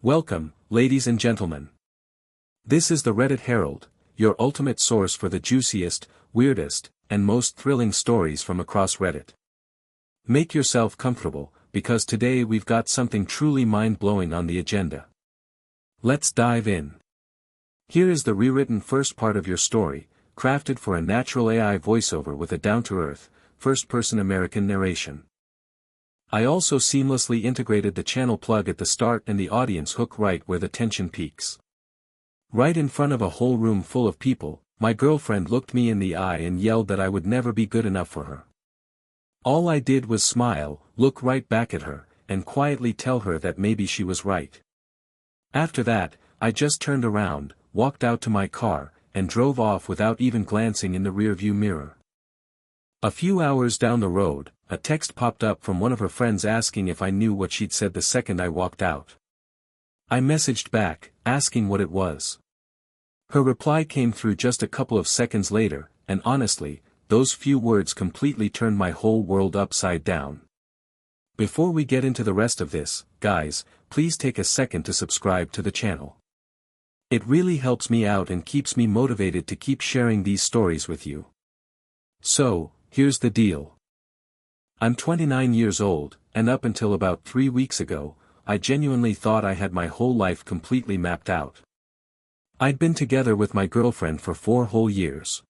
Welcome, ladies and gentlemen. This is the Reddit Herald, your ultimate source for the juiciest, weirdest, and most thrilling stories from across Reddit. Make yourself comfortable, because today we've got something truly mind-blowing on the agenda. Let's dive in. Here is the rewritten first part of your story, crafted for a natural AI voiceover with a down-to-earth, first-person American narration. I also seamlessly integrated the channel plug at the start and the audience hook right where the tension peaks. Right in front of a whole room full of people, my girlfriend looked me in the eye and yelled that I would never be good enough for her. All I did was smile, look right back at her, and quietly tell her that maybe she was right. After that, I just turned around, walked out to my car, and drove off without even glancing in the rearview mirror. A few hours down the road, a text popped up from one of her friends asking if I knew what she'd said the second I walked out. I messaged back, asking what it was. Her reply came through just a couple of seconds later, and honestly, those few words completely turned my whole world upside down. Before we get into the rest of this, guys, please take a second to subscribe to the channel. It really helps me out and keeps me motivated to keep sharing these stories with you. So, here's the deal. I'm 29 years old, and up until about 3 weeks ago, I genuinely thought I had my whole life completely mapped out. I'd been together with my girlfriend for 4 whole years.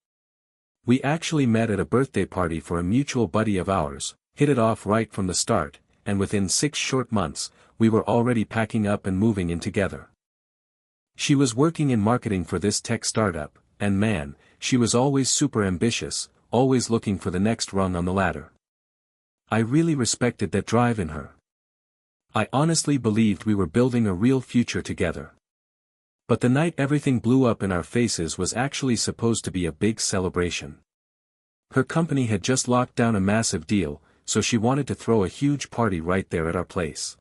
We actually met at a birthday party for a mutual buddy of ours, hit it off right from the start, and within 6 short months, we were already packing up and moving in together. She was working in marketing for this tech startup, and man, she was always super ambitious, always looking for the next rung on the ladder. I really respected that drive in her. I honestly believed we were building a real future together. But the night everything blew up in our faces was actually supposed to be a big celebration. Her company had just locked down a massive deal, so she wanted to throw a huge party right there at our place.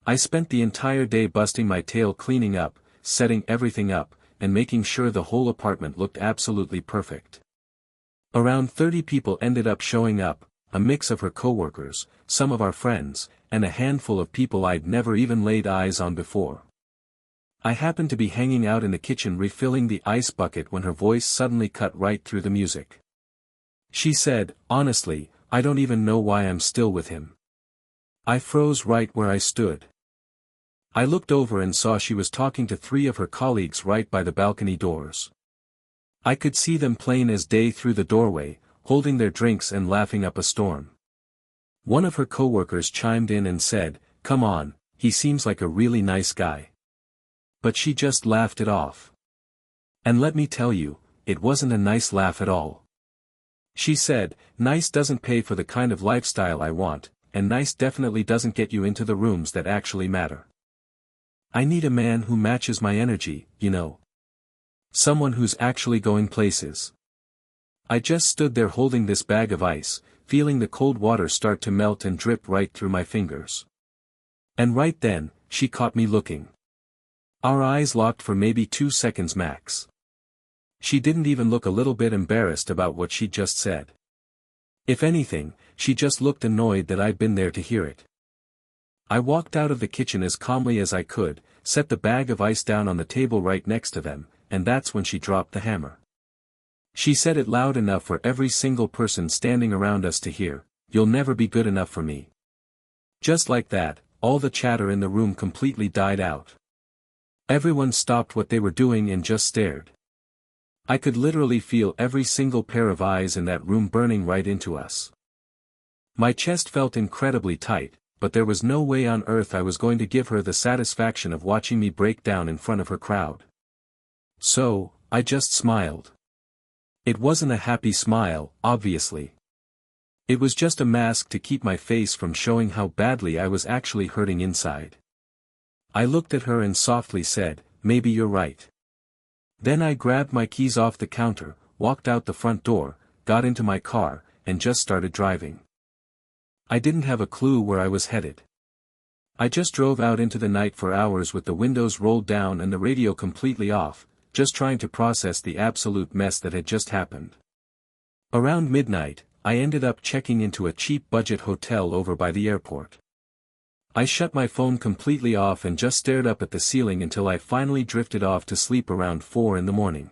I spent the entire day busting my tail cleaning up, setting everything up, and making sure the whole apartment looked absolutely perfect. Around 30 people ended up showing up, a mix of her coworkers, some of our friends, and a handful of people I'd never even laid eyes on before. I happened to be hanging out in the kitchen refilling the ice bucket when her voice suddenly cut right through the music. She said, "Honestly, I don't even know why I'm still with him." I froze right where I stood. I looked over and saw she was talking to 3 of her colleagues right by the balcony doors. I could see them plain as day through the doorway, holding their drinks and laughing up a storm. One of her coworkers chimed in and said, "Come on, he seems like a really nice guy." But she just laughed it off. And let me tell you, it wasn't a nice laugh at all. She said, "Nice doesn't pay for the kind of lifestyle I want, and nice definitely doesn't get you into the rooms that actually matter. I need a man who matches my energy, you know. Someone who's actually going places." I just stood there holding this bag of ice, feeling the cold water start to melt and drip right through my fingers. And right then, she caught me looking. Our eyes locked for maybe 2 seconds max. She didn't even look a little bit embarrassed about what she'd just said. If anything, she just looked annoyed that I'd been there to hear it. I walked out of the kitchen as calmly as I could, set the bag of ice down on the table right next to them, and that's when she dropped the hammer. She said it loud enough for every single person standing around us to hear, "You'll never be good enough for me." Just like that, all the chatter in the room completely died out. Everyone stopped what they were doing and just stared. I could literally feel every single pair of eyes in that room burning right into us. My chest felt incredibly tight, but there was no way on earth I was going to give her the satisfaction of watching me break down in front of her crowd. So, I just smiled. It wasn't a happy smile, obviously. It was just a mask to keep my face from showing how badly I was actually hurting inside. I looked at her and softly said, "Maybe you're right." Then I grabbed my keys off the counter, walked out the front door, got into my car, and just started driving. I didn't have a clue where I was headed. I just drove out into the night for hours with the windows rolled down and the radio completely off, just trying to process the absolute mess that had just happened. Around midnight, I ended up checking into a cheap budget hotel over by the airport. I shut my phone completely off and just stared up at the ceiling until I finally drifted off to sleep around 4 in the morning.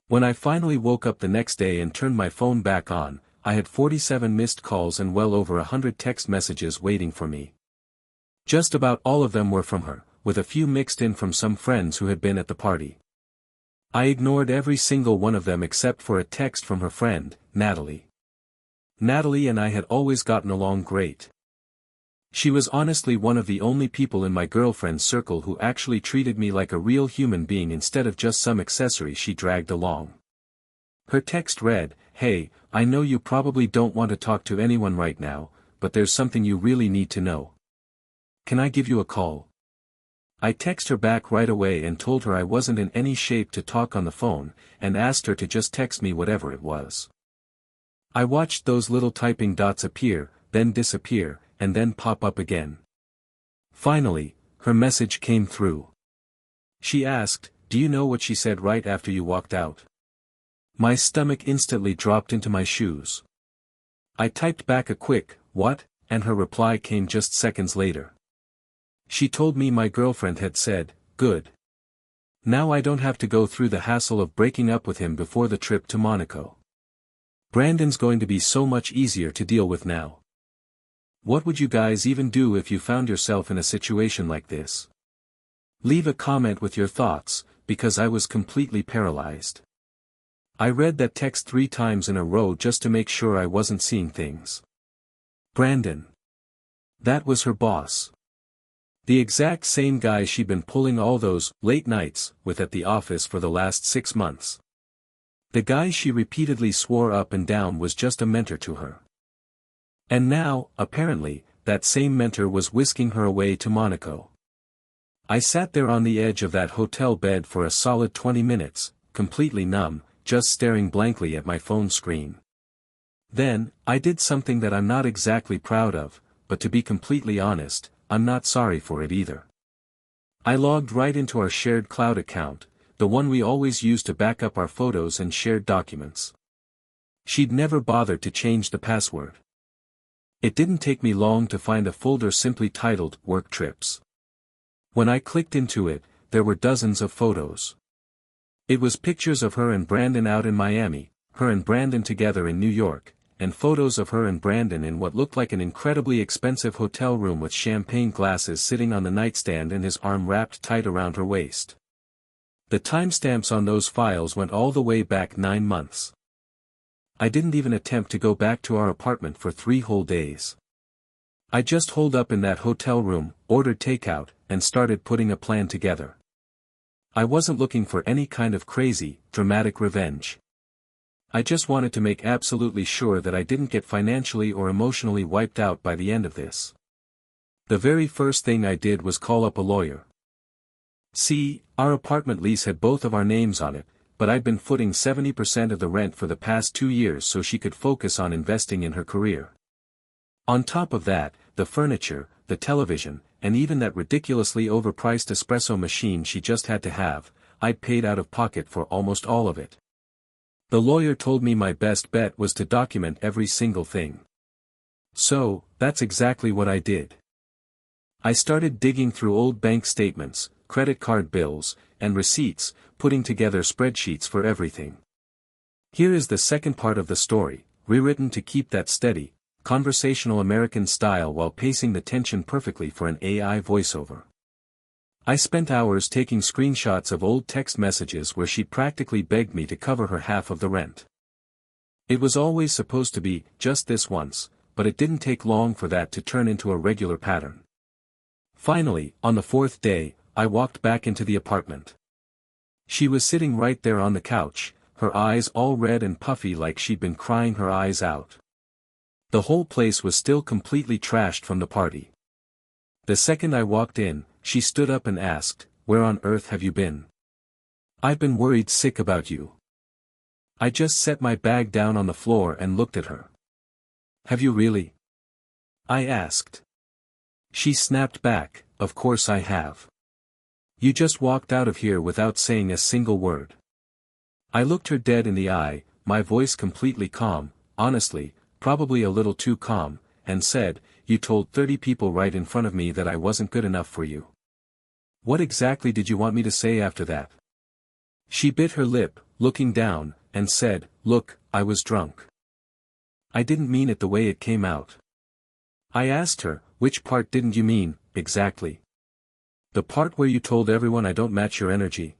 When I finally woke up the next day and turned my phone back on, I had 47 missed calls and well over 100 text messages waiting for me. Just about all of them were from her, with a few mixed in from some friends who had been at the party. I ignored every single one of them except for a text from her friend, Natalie. Natalie and I had always gotten along great. She was honestly one of the only people in my girlfriend's circle who actually treated me like a real human being instead of just some accessory she dragged along. Her text read, "Hey, I know you probably don't want to talk to anyone right now, but there's something you really need to know. Can I give you a call?" I texted her back right away and told her I wasn't in any shape to talk on the phone, and asked her to just text me whatever it was. I watched those little typing dots appear, then disappear, and then pop up again. Finally, her message came through. She asked, "Do you know what she said right after you walked out?" My stomach instantly dropped into my shoes. I typed back a quick, "What?" and her reply came just seconds later. She told me my girlfriend had said, "Good. Now I don't have to go through the hassle of breaking up with him before the trip to Monaco. Brandon's going to be so much easier to deal with now." What would you guys even do if you found yourself in a situation like this? Leave a comment with your thoughts, because I was completely paralyzed. I read that text 3 times in a row just to make sure I wasn't seeing things. Brandon. That was her boss. The exact same guy she'd been pulling all those late nights with at the office for the last 6 months. The guy she repeatedly swore up and down was just a mentor to her. And now, apparently, that same mentor was whisking her away to Monaco. I sat there on the edge of that hotel bed for a solid 20 minutes, completely numb, just staring blankly at my phone screen. Then, I did something that I'm not exactly proud of, but to be completely honest, I'm not sorry for it either. I logged right into our shared cloud account, the one we always use to back up our photos and shared documents. She'd never bothered to change the password. It didn't take me long to find a folder simply titled Work Trips. When I clicked into it, there were dozens of photos. It was pictures of her and Brandon out in Miami, her and Brandon together in New York, and photos of her and Brandon in what looked like an incredibly expensive hotel room with champagne glasses sitting on the nightstand and his arm wrapped tight around her waist. The timestamps on those files went all the way back 9 months. I didn't even attempt to go back to our apartment for 3 whole days. I just holed up in that hotel room, ordered takeout, and started putting a plan together. I wasn't looking for any kind of crazy, dramatic revenge. I just wanted to make absolutely sure that I didn't get financially or emotionally wiped out by the end of this. The very first thing I did was call up a lawyer. See, our apartment lease had both of our names on it, but I'd been footing 70% of the rent for the past 2 years so she could focus on investing in her career. On top of that, the furniture, the television, and even that ridiculously overpriced espresso machine she just had to have, I'd paid out of pocket for almost all of it. The lawyer told me my best bet was to document every single thing. So, that's exactly what I did. I started digging through old bank statements, credit card bills, and receipts, putting together spreadsheets for everything. Here is the second part of the story, rewritten to keep that steady, conversational American style while pacing the tension perfectly for an AI voiceover. I spent hours taking screenshots of old text messages where she practically begged me to cover her half of the rent. It was always supposed to be just this once, but it didn't take long for that to turn into a regular pattern. Finally, on the 4th day, I walked back into the apartment. She was sitting right there on the couch, her eyes all red and puffy like she'd been crying her eyes out. The whole place was still completely trashed from the party. The second I walked in, she stood up and asked, "Where on earth have you been? I've been worried sick about you." I just set my bag down on the floor and looked at her. "Have you really?" I asked. She snapped back, "Of course I have. You just walked out of here without saying a single word." I looked her dead in the eye, my voice completely calm, honestly, probably a little too calm, and said, you told 30 people right in front of me that I wasn't good enough for you. What exactly did you want me to say after that? She bit her lip, looking down, and said, "Look, I was drunk. I didn't mean it the way it came out." I asked her, "Which part didn't you mean, exactly? The part where you told everyone I don't match your energy?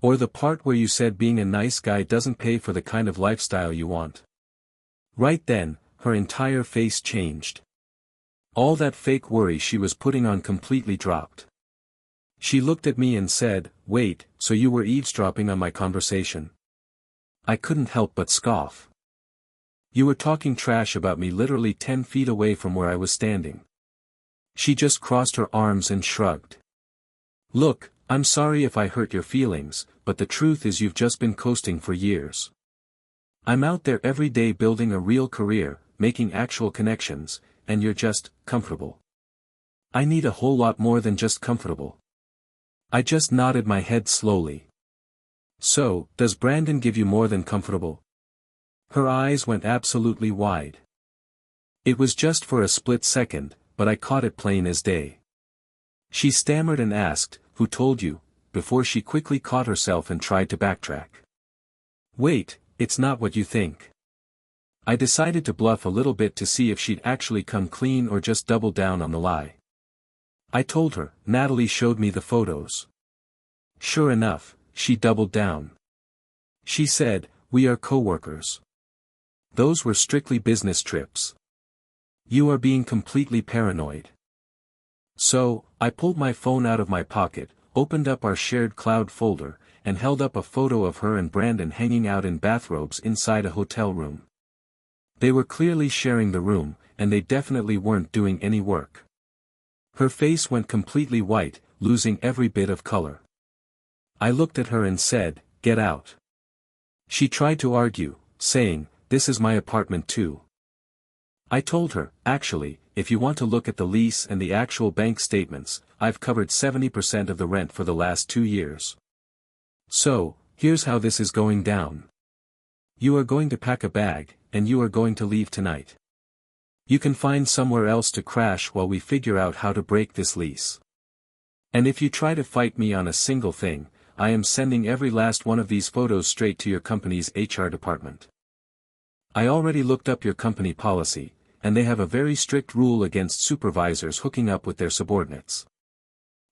Or the part where you said being a nice guy doesn't pay for the kind of lifestyle you want?" Right then, her entire face changed. All that fake worry she was putting on completely dropped. She looked at me and said, "Wait, so you were eavesdropping on my conversation?" I couldn't help but scoff. "You were talking trash about me literally 10 feet away from where I was standing." She just crossed her arms and shrugged. "Look, I'm sorry if I hurt your feelings, but the truth is you've just been coasting for years. I'm out there every day building a real career, making actual connections, and you're just comfortable. I need a whole lot more than just comfortable." I just nodded my head slowly. "So, does Brandon give you more than comfortable?" Her eyes went absolutely wide. It was just for a split second, but I caught it plain as day. She stammered and asked, "Who told you?" before she quickly caught herself and tried to backtrack. "Wait, it's not what you think." I decided to bluff a little bit to see if she'd actually come clean or just double down on the lie. I told her, "Natalie showed me the photos." Sure enough, she doubled down. She said, "We are co-workers. Those were strictly business trips. You are being completely paranoid." So, I pulled my phone out of my pocket, opened up our shared cloud folder, and held up a photo of her and Brandon hanging out in bathrobes inside a hotel room. They were clearly sharing the room, and they definitely weren't doing any work. Her face went completely white, losing every bit of color. I looked at her and said, "Get out." She tried to argue, saying, "This is my apartment too." I told her, "Actually, if you want to look at the lease and the actual bank statements, I've covered 70% of the rent for the last 2 years. So, here's how this is going down. You are going to pack a bag, and you are going to leave tonight. You can find somewhere else to crash while we figure out how to break this lease. And if you try to fight me on a single thing, I am sending every last one of these photos straight to your company's HR department. I already looked up your company policy, and they have a very strict rule against supervisors hooking up with their subordinates."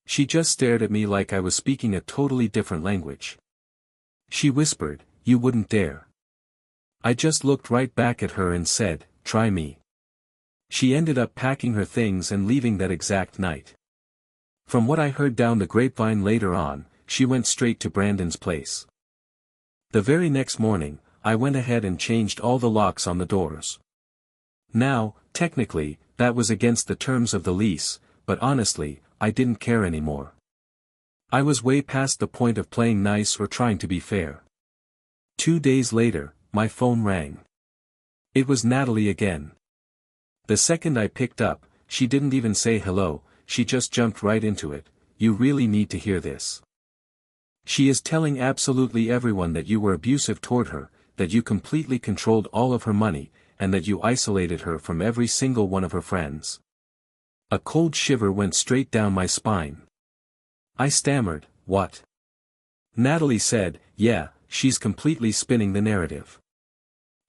She just stared at me like I was speaking a totally different language. She whispered, "You wouldn't dare." I just looked right back at her and said, "Try me." She ended up packing her things and leaving that exact night. From what I heard down the grapevine later on, she went straight to Brandon's place. The very next morning, I went ahead and changed all the locks on the doors. Now, technically, that was against the terms of the lease, but honestly, I didn't care anymore. I was way past the point of playing nice or trying to be fair. 2 days later, my phone rang. It was Natalie again. The second I picked up, she didn't even say hello, she just jumped right into it. "You really need to hear this. She is telling absolutely everyone that you were abusive toward her, that you completely controlled all of her money, and that you isolated her from every single one of her friends." A cold shiver went straight down my spine. I stammered, "What?" Natalie said, "Yeah, she's completely spinning the narrative.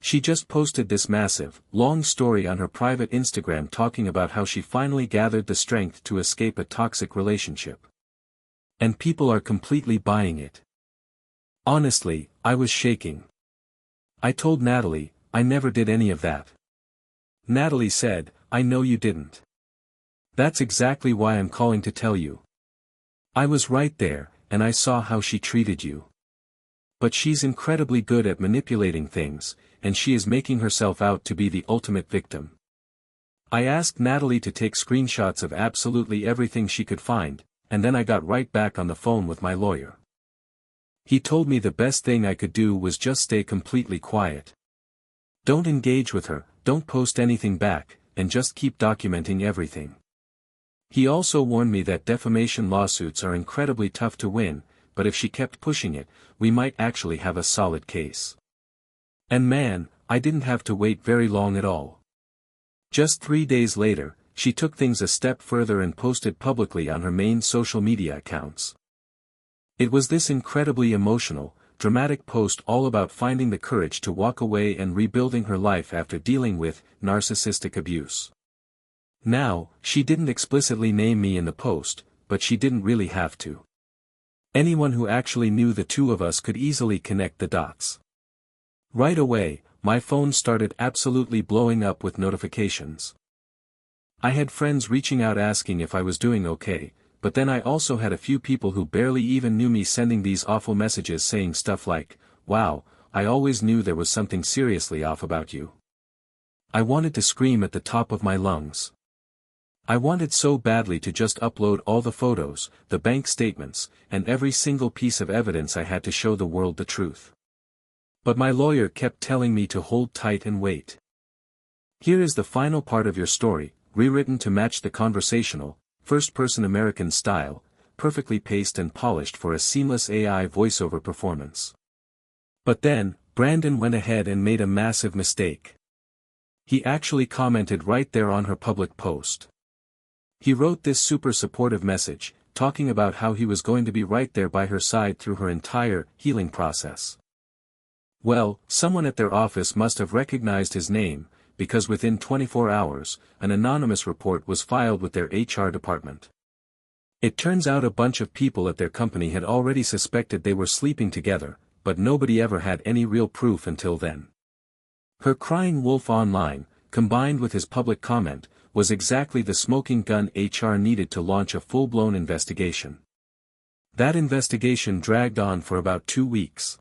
She just posted this massive, long story on her private Instagram talking about how she finally gathered the strength to escape a toxic relationship. And people are completely buying it." Honestly, I was shaking. I told Natalie, "I never did any of that." Natalie said, "I know you didn't. That's exactly why I'm calling to tell you. I was right there, and I saw how she treated you. But she's incredibly good at manipulating things, and she is making herself out to be the ultimate victim." I asked Natalie to take screenshots of absolutely everything she could find, and then I got right back on the phone with my lawyer. He told me the best thing I could do was just stay completely quiet. Don't engage with her, don't post anything back, and just keep documenting everything. He also warned me that defamation lawsuits are incredibly tough to win, but if she kept pushing it, we might actually have a solid case. And man, I didn't have to wait very long at all. Just 3 days later, she took things a step further and posted publicly on her main social media accounts. It was this incredibly emotional, dramatic post all about finding the courage to walk away and rebuilding her life after dealing with narcissistic abuse. Now, she didn't explicitly name me in the post, but she didn't really have to. Anyone who actually knew the two of us could easily connect the dots. Right away, my phone started absolutely blowing up with notifications. I had friends reaching out asking if I was doing okay, but then I also had a few people who barely even knew me sending these awful messages saying stuff like, "Wow, I always knew there was something seriously off about you." I wanted to scream at the top of my lungs. I wanted so badly to just upload all the photos, the bank statements, and every single piece of evidence I had to show the world the truth. But my lawyer kept telling me to hold tight and wait. Here is the final part of your story, rewritten to match the conversational, first-person American style, perfectly paced and polished for a seamless AI voiceover performance. But then, Brandon went ahead and made a massive mistake. He actually commented right there on her public post. He wrote this super supportive message, talking about how he was going to be right there by her side through her entire healing process. Well, someone at their office must have recognized his name, because within 24 hours, an anonymous report was filed with their HR department. It turns out a bunch of people at their company had already suspected they were sleeping together, but nobody ever had any real proof until then. Her crying wolf online, combined with his public comment, was exactly the smoking gun HR needed to launch a full-blown investigation. That investigation dragged on for about 2 weeks.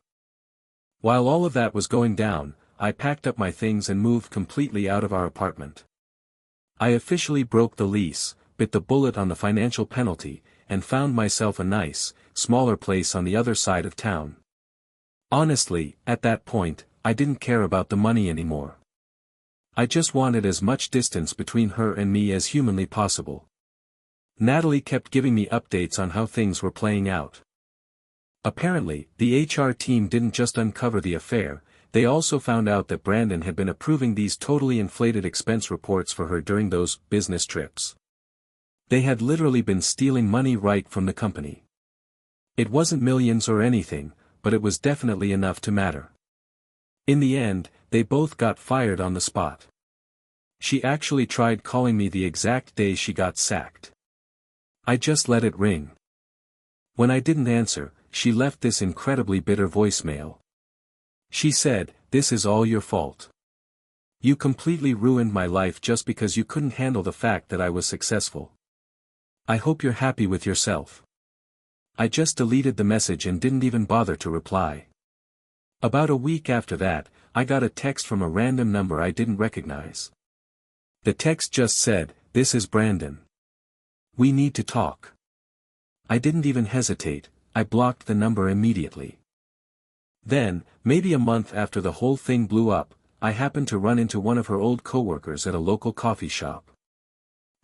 While all of that was going down, I packed up my things and moved completely out of our apartment. I officially broke the lease, bit the bullet on the financial penalty, and found myself a nice, smaller place on the other side of town. Honestly, at that point, I didn't care about the money anymore. I just wanted as much distance between her and me as humanly possible. Natalie kept giving me updates on how things were playing out. Apparently, the HR team didn't just uncover the affair, they also found out that Brandon had been approving these totally inflated expense reports for her during those business trips. They had literally been stealing money right from the company. It wasn't millions or anything, but it was definitely enough to matter. In the end, they both got fired on the spot. She actually tried calling me the exact day she got sacked. I just let it ring. When I didn't answer, she left this incredibly bitter voicemail. She said, "This is all your fault. You completely ruined my life just because you couldn't handle the fact that I was successful. I hope you're happy with yourself." I just deleted the message and didn't even bother to reply. About a week after that, I got a text from a random number I didn't recognize. The text just said, "This is Brandon. We need to talk." I didn't even hesitate, I blocked the number immediately. Then, maybe a month after the whole thing blew up, I happened to run into one of her old coworkers at a local coffee shop.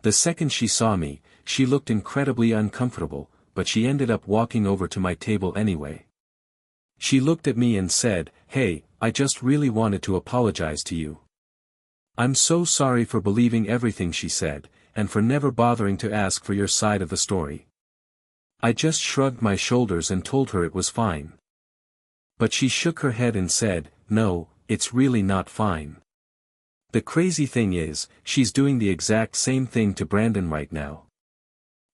The second she saw me, she looked incredibly uncomfortable, but she ended up walking over to my table anyway. She looked at me and said, "Hey, I just really wanted to apologize to you. I'm so sorry for believing everything," she said, "and for never bothering to ask for your side of the story." I just shrugged my shoulders and told her it was fine. But she shook her head and said, "No, it's really not fine. The crazy thing is, she's doing the exact same thing to Brandon right now.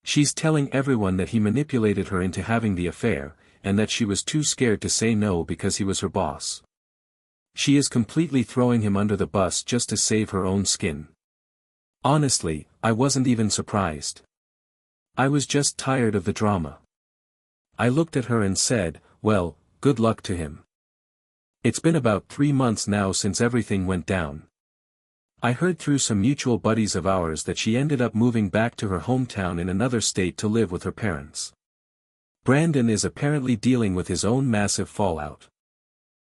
She's telling everyone that he manipulated her into having the affair, and that she was too scared to say no because he was her boss. She is completely throwing him under the bus just to save her own skin." Honestly, I wasn't even surprised. I was just tired of the drama. I looked at her and said, "Well, good luck to him. It's been about 3 months now since everything went down. I heard through some mutual buddies of ours that she ended up moving back to her hometown in another state to live with her parents. Brandon is apparently dealing with his own massive fallout.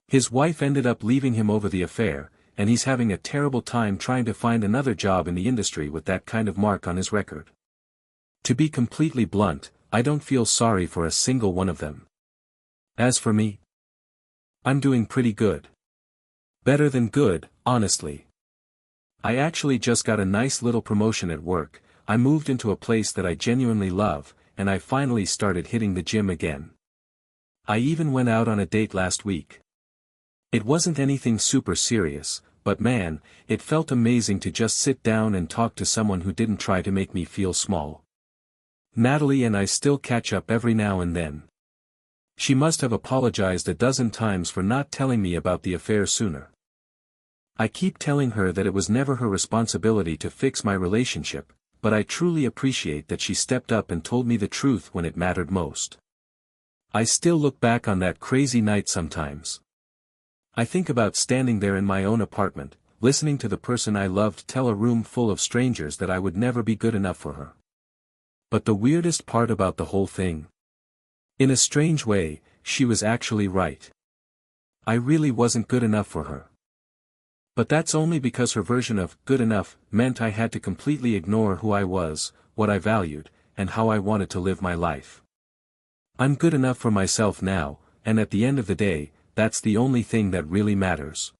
His wife ended up leaving him over the affair, and he's having a terrible time trying to find another job in the industry with that kind of mark on his record. To be completely blunt, I don't feel sorry for a single one of them. As for me, I'm doing pretty good. Better than good, honestly. I actually just got a nice little promotion at work, I moved into a place that I genuinely love, and I finally started hitting the gym again. I even went out on a date last week. It wasn't anything super serious, but man, it felt amazing to just sit down and talk to someone who didn't try to make me feel small. Natalie and I still catch up every now and then. She must have apologized a dozen times for not telling me about the affair sooner. I keep telling her that it was never her responsibility to fix my relationship, but I truly appreciate that she stepped up and told me the truth when it mattered most. I still look back on that crazy night sometimes. I think about standing there in my own apartment, listening to the person I loved tell a room full of strangers that I would never be good enough for her. But the weirdest part about the whole thing? In a strange way, she was actually right. I really wasn't good enough for her. But that's only because her version of good enough meant I had to completely ignore who I was, what I valued, and how I wanted to live my life. I'm good enough for myself now, and at the end of the day, that's the only thing that really matters.